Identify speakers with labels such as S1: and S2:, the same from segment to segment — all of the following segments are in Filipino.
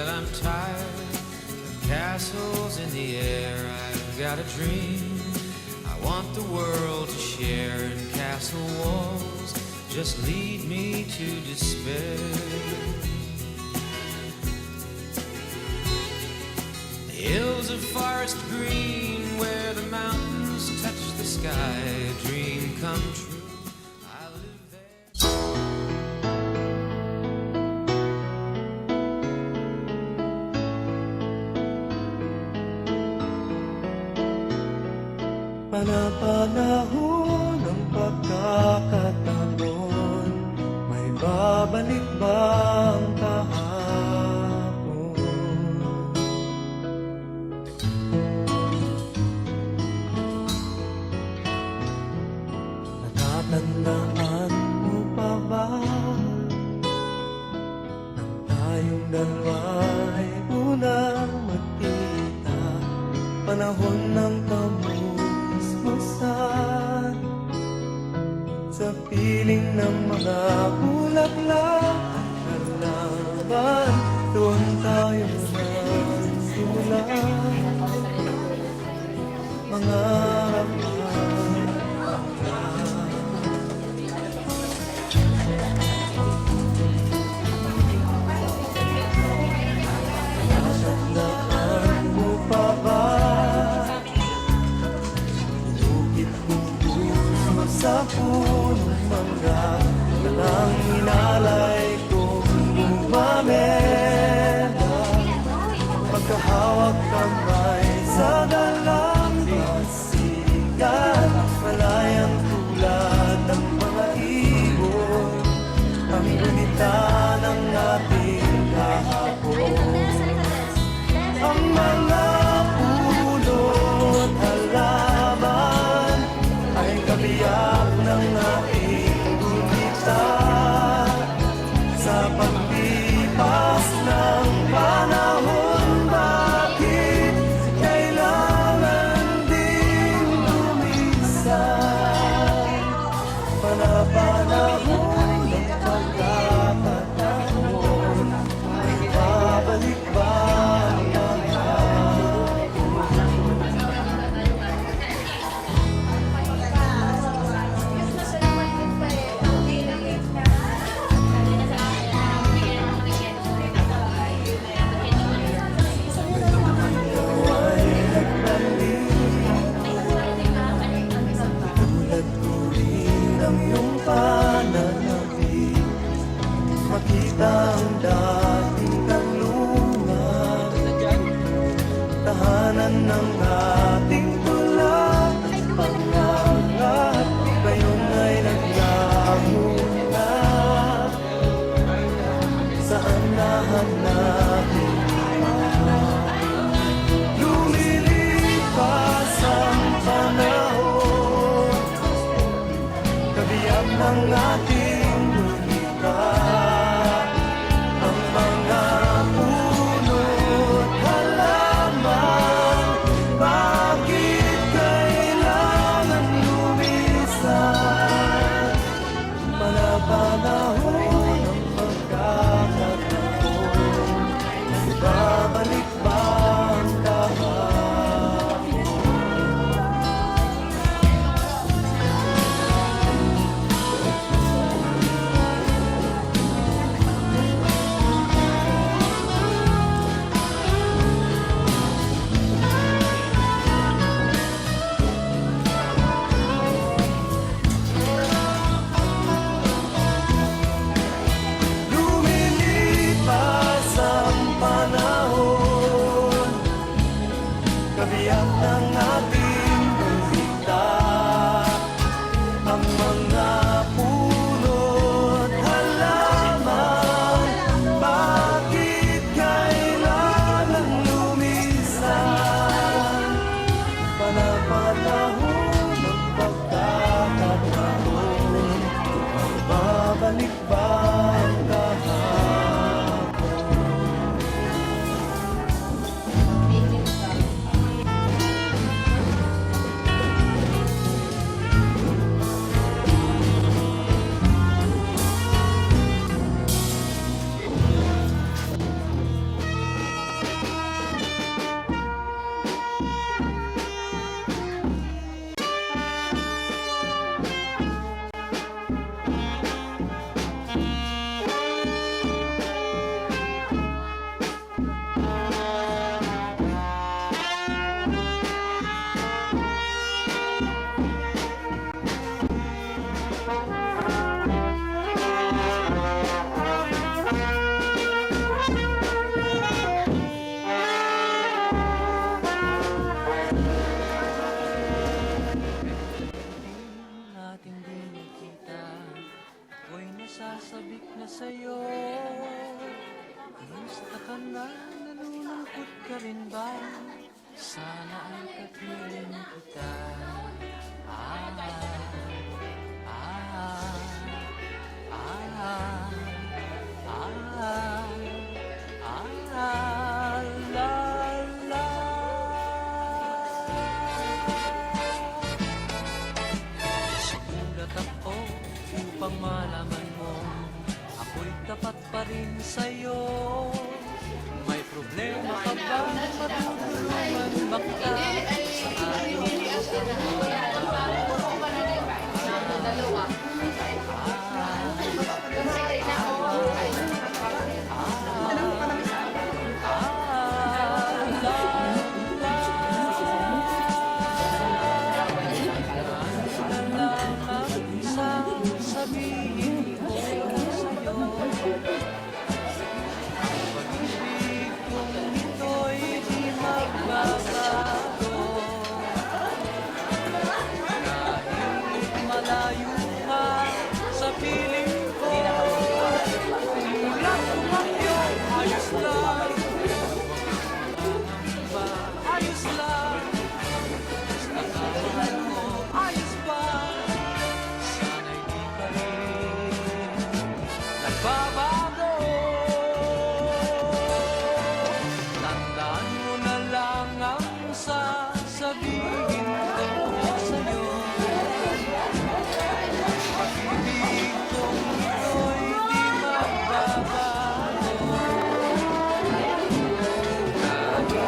S1: that I'm tired of castles in the air. I've got a dream I want the world to share, and castle walls just lead me to despair. The hills of forest green where the mountains touch the sky, a dream come true. I live there.
S2: Panapanahon ng pagkakataon, may babalik bang kahapon? Natatandaan mo pa ba nang tayong dalawa'y unang magkita? Panahon ng kamusmusan sa piling ng mga bulaklak at halaman, doon tayo nagsimula mangarap. Sa punong mangga na lang inalay kong bumamela, pagkahawak kamay sa dalang pasigan, malayang tulad ng mga ibon, ang gunita ng ating kahapon. Ang mga pulot halaman ay kabiyak ng ating gunita sa paglipas ng panahon. Bakit kailangan din lumisan? Panapanahon ng pagkakataon, may babalik ba ang makita ang dating kanlungan, tahanan ng ating tulad at pangarap, ngayon ay naglaho na. Saan nahanapin? Lumilipas ang panahon, kabiyak ng ating gunita.
S1: na nalulungkot ka rin ba? Sana ay kapiling kita. Ah, ah, ah, la, la. Sumulat ako upang malaman mo ako'y tapat pa rin sa'yo. May problema ka ba? Matutulungan ba kita sa aking sabihin ko sa'yo. Pag-ibig kong ito'y di magbabago. Kahit malayo ka sa piling ko, mulat tumakyo, ayos lang. Ayos lang. Basta kamahal mo, ayos ba? Sana'y di ka rin nagbabago. Tandaan mo na lang ang sasabihin ko sa'yo. Pag-ibig kong ito'y di magbabago. Kahit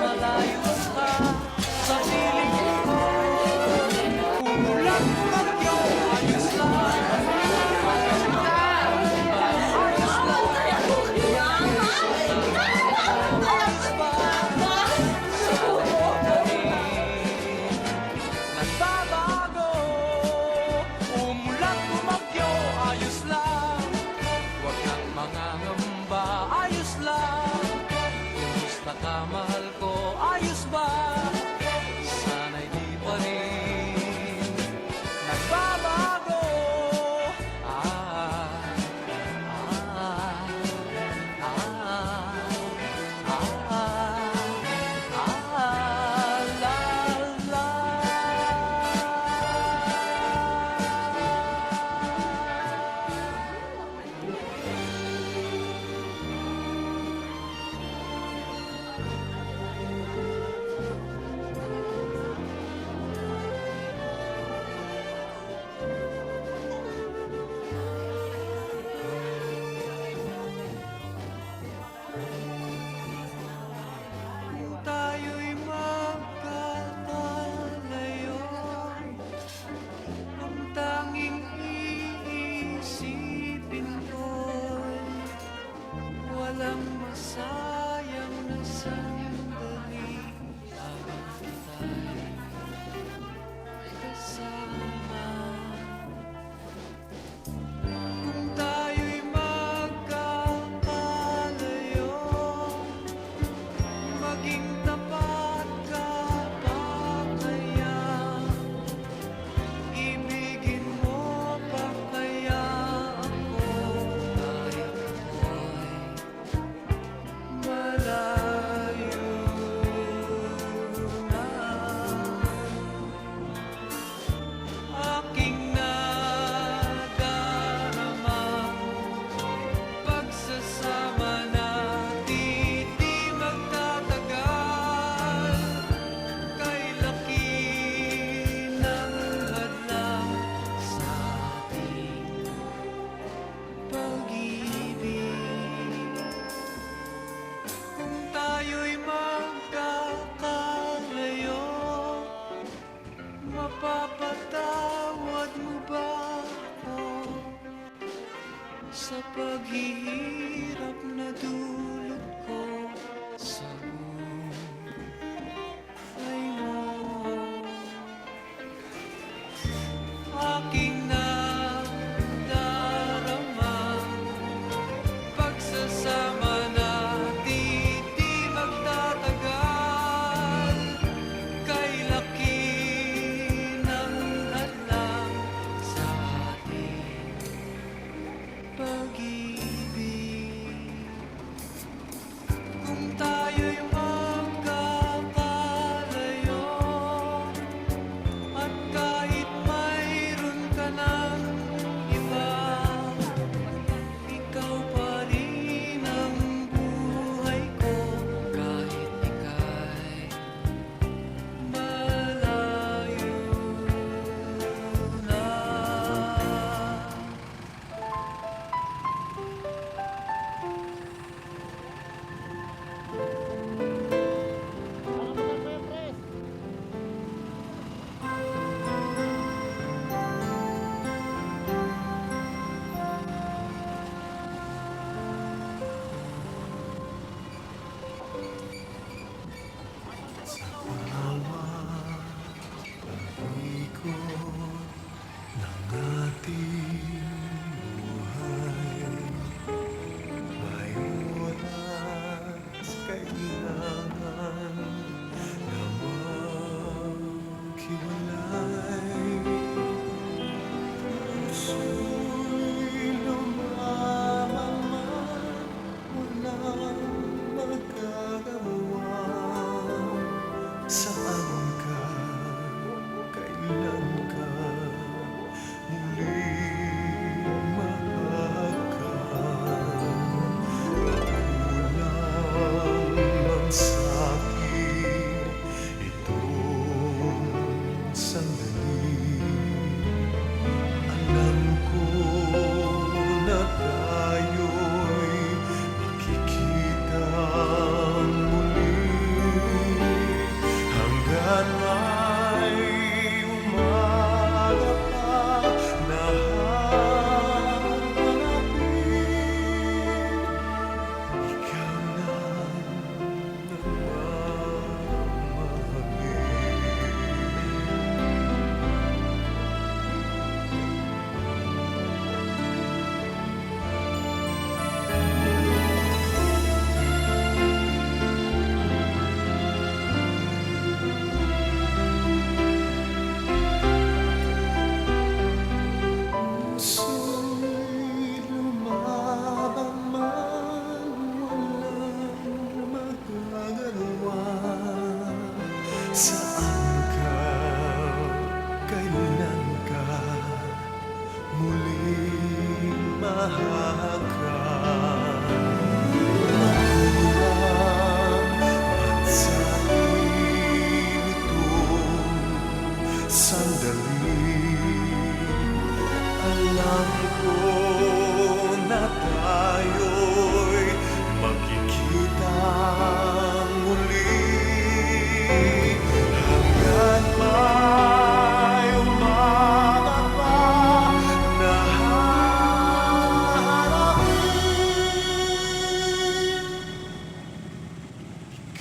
S1: malayo ka sa piling ko, umulan bagyo, ayos lang. Ayos lang. Ayos ba? Nagbabago. Umulan bumagyo, ayos lang. Huwag kang mangangamba, ayos lang. Kumusta ka, mahal ko, ayos ba? Sana'y di pa rin nagbabago. Ah, ah, la, la. Kung tayo'y magkakalayo, ang tanging iisipin ko'y walang masayang na sandali habang kita'y kasama. Kung tayo'y magkakalayo, maging tapat ka pa kaya? Ibigin mo pa kaya ako kahit ako'y malayo na? Aking nadaramang pagsasama natin di magtatagal. Kay laki ng hadlang sa ating pag-ibig. Kung tayo'y magkakalayo, mapapatawad mo ba ako sa paghihirap na dulot ko sa buhay mo? Aking nadaramang pagsasama natin di magtatagal. Kay laki ng hadlang sa ating pag-ibig.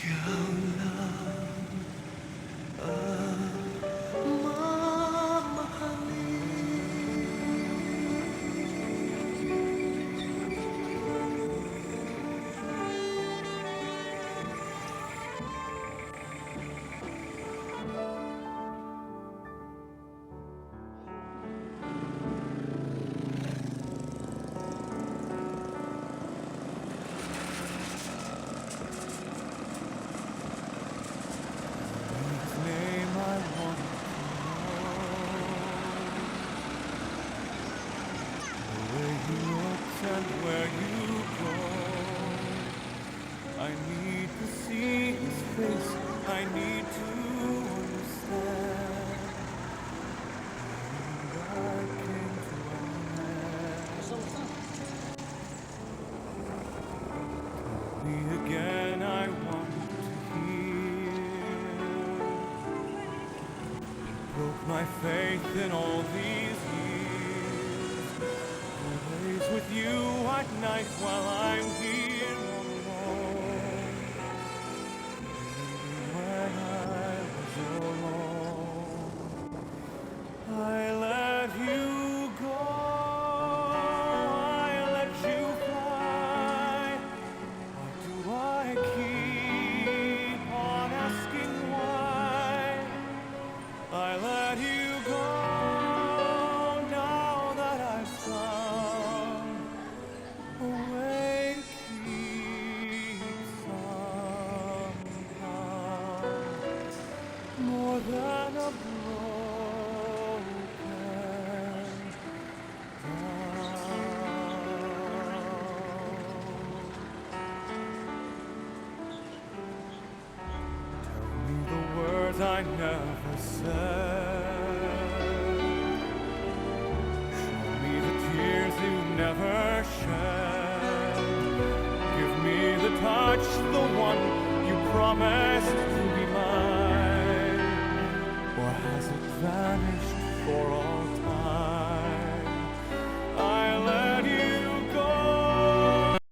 S2: Ikaw lang ang name I want where you look and where you go. I need to see his face. I need to understand. And I came to understand. Me again, I want to hear. Broke my faith in all these years. Always with you at night while I'm here alone. When I was alone, I let you go. I let you fly. Why do I keep on asking why? I let you go now that I've found a way to keep somehow more than a broken down. Tell me the words I never said. Show me the tears you never shed. Give me the touch, the one you promised to be mine. Or has it vanished for all time?